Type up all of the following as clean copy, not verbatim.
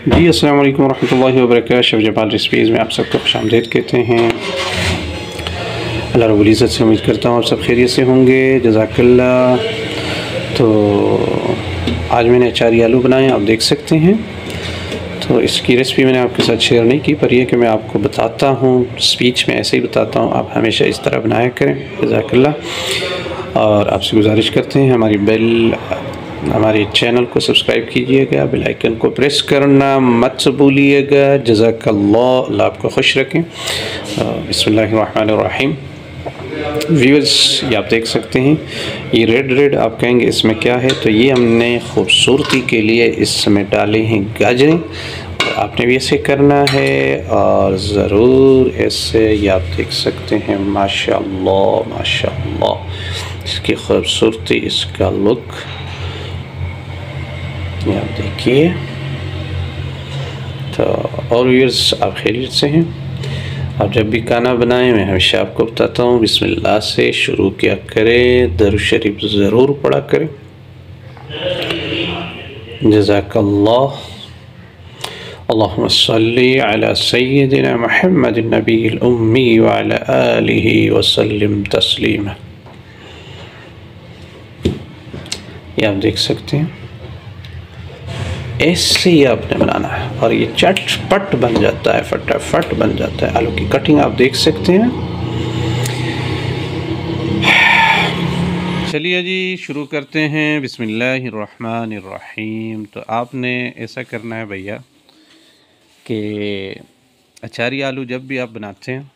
जी अस्सलाम वालेकुम रहमतुल्लाहि व बरकातहू। शेफ़ जमाल रेसिपीज़ में आप सबको खुशामदीद कहते हैं। अल्लाह रब्बुल इज़्ज़त से उम्मीद करता हूँ आप सब खैरियत से होंगे। जज़ाकल्लाह। तो आज मैंने अचारी आलू बनाए, आप देख सकते हैं। तो इसकी रेसिपी मैंने आपके साथ शेयर नहीं की, पर यह कि मैं आपको बताता हूँ, स्पीच में ऐसे ही बताता हूँ, आप हमेशा इस तरह बनाया करें। जज़ाकल्लाह। और आपसे गुजारिश करते हैं हमारे चैनल को सब्सक्राइब कीजिएगा, बेल आइकन को प्रेस करना मत भूलिएगा। जज़ाकल्लाह। अल्लाह आपको खुश रखें। बिस्मिल्लाहिर्रहमानिर्रहीम। व्यूअर्स, ये आप देख सकते हैं, ये रेड आप कहेंगे इसमें क्या है, तो ये हमने खूबसूरती के लिए इसमें डाले हैं गाजरें। आपने भी ऐसे करना है और ज़रूर ऐसे, ये आप देख सकते हैं। माशाअल्लाह माशाअल्लाह, इसकी खूबसूरती, इसका लुक ये आप देखिए। तो और व्यूअर्स, आप खैरियत से हैं? आप जब भी खाना बनाएं, मैं हमेशा आपको बताता हूँ बिस्मिल्लाह से शुरू किया करें, दरूद शरीफ ज़रूर पढ़ा करें। जज़ाकल्लाह। अल्लाहुम्मा सल्ली अला सय्यिदिना मुहम्मदिन नबिय्यिल उम्मी व अला आलिहि व सल्लिम तस्लीमा। ये आप देख सकते हैं, ऐसे ही आपने बनाना है और ये चटपट बन जाता है, फटाफट बन जाता है। आलू की कटिंग आप देख सकते हैं। चलिए जी, शुरू करते हैं। बिस्मिल्लाहिर्रहमानिर्रहीम। तो आपने ऐसा करना है भैया कि अचारी आलू जब भी आप बनाते हैं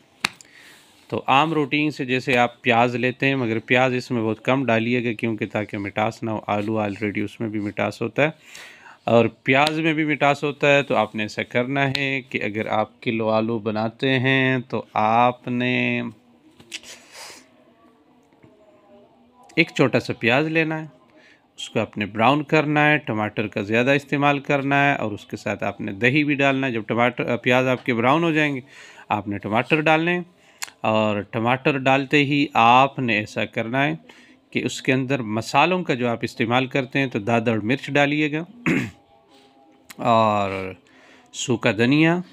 तो आम रूटीन से जैसे आप प्याज लेते हैं, मगर प्याज इसमें बहुत कम डालिएगा, क्योंकि ताकि मिठास ना हो। आलू ऑलरेडी उसमें भी मिठास होता है और प्याज में भी मिठास होता है। तो आपने ऐसा करना है कि अगर आप किलो आलू बनाते हैं तो आपने एक छोटा सा प्याज लेना है, उसको आपने ब्राउन करना है। टमाटर का ज़्यादा इस्तेमाल करना है और उसके साथ आपने दही भी डालना है। जब प्याज आपके ब्राउन हो जाएंगे, आपने टमाटर डालने हैं और टमाटर डालते ही आपने ऐसा करना है कि उसके अंदर मसालों का जो आप इस्तेमाल करते हैं, तो दादड़ मिर्च डालिएगा और सूखा धनिया,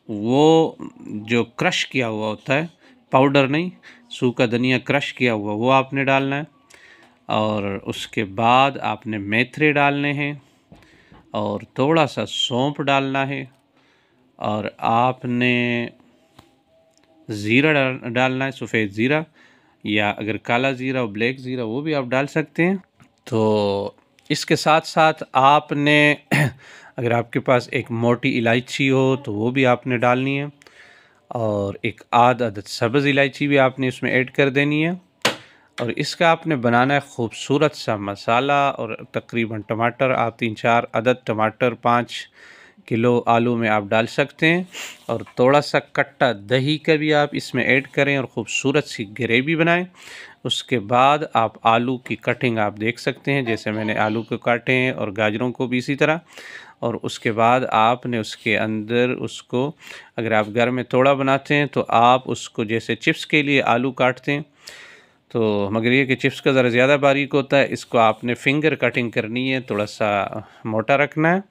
वो जो क्रश किया हुआ होता है, पाउडर नहीं, सूखा धनिया क्रश किया हुआ, वो आपने डालना है। और उसके बाद आपने मेथरे डालने हैं और थोड़ा सा सौंफ डालना है और आपने ज़ीरा डालना है, सफ़ेद ज़ीरा, या अगर काला ज़ीरा और ब्लैक ज़ीरा वो भी आप डाल सकते हैं। तो इसके साथ साथ आपने अगर आपके पास एक मोटी इलायची हो तो वो भी आपने डालनी है और एक आध अदद सब्ज़ इलायची भी आपने इसमें ऐड कर देनी है। और इसका आपने बनाना है खूबसूरत सा मसाला। और तकरीबन टमाटर आप 3-4 अदद टमाटर 5 किलो आलू में आप डाल सकते हैं और थोड़ा सा कट्टा दही का भी आप इसमें ऐड करें और ख़ूबसूरत सी ग्रेवी बनाएं। उसके बाद आप आलू की कटिंग आप देख सकते हैं, जैसे मैंने आलू को काटे हैं और गाजरों को भी इसी तरह। और उसके बाद आपने उसके अंदर उसको, अगर आप घर में थोड़ा बनाते हैं तो आप उसको जैसे चिप्स के लिए आलू काटते हैं, तो मगर ये कि चिप्स का ज़रा ज़्यादा बारीक होता है, इसको आपने फिंगर कटिंग करनी है, थोड़ा सा मोटा रखना है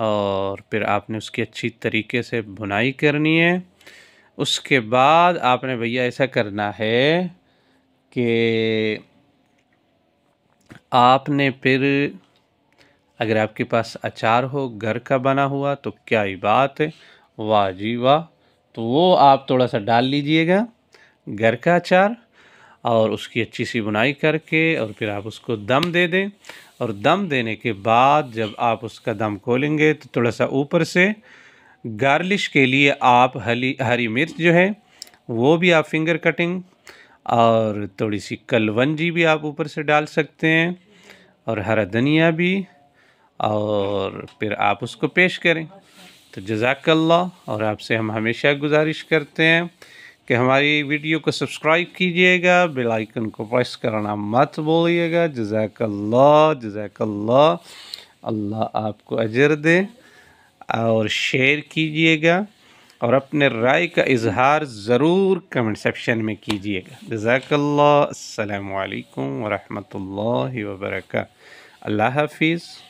और फिर आपने उसकी अच्छी तरीके से भुनाई करनी है। उसके बाद आपने भैया ऐसा करना है कि आपने फिर, अगर आपके पास अचार हो घर का बना हुआ तो क्या ही बात है, वाह जी वाह। तो वो आप थोड़ा सा डाल लीजिएगा, घर का अचार, और उसकी अच्छी सी बुनाई करके और फिर आप उसको दम दे दें। और दम देने के बाद जब आप उसका दम खोलेंगे तो थोड़ा सा ऊपर से गार्लिश के लिए आप हरी मिर्च जो है वो भी आप फिंगर कटिंग, और थोड़ी सी कलवंजी भी आप ऊपर से डाल सकते हैं और हरा धनिया भी, और फिर आप उसको पेश करें। तो जज़ाकल्लाह। और आपसे हम हमेशा गुजारिश करते हैं कि हमारी वीडियो को सब्सक्राइब कीजिएगा, बेल आइकन को प्रेस करना मत भूलिएगा। जज़ाकल्लाह जज़ाकल्लाह। अल्लाह आपको अजर दे। और शेयर कीजिएगा और अपने राय का इजहार ज़रूर कमेंट सेक्शन में कीजिएगा। जज़ाकल्लाह। अस्सलामु अलैकुम व रहमतुल्लाहि व बरकातहू। अल्लाह हाफिज़।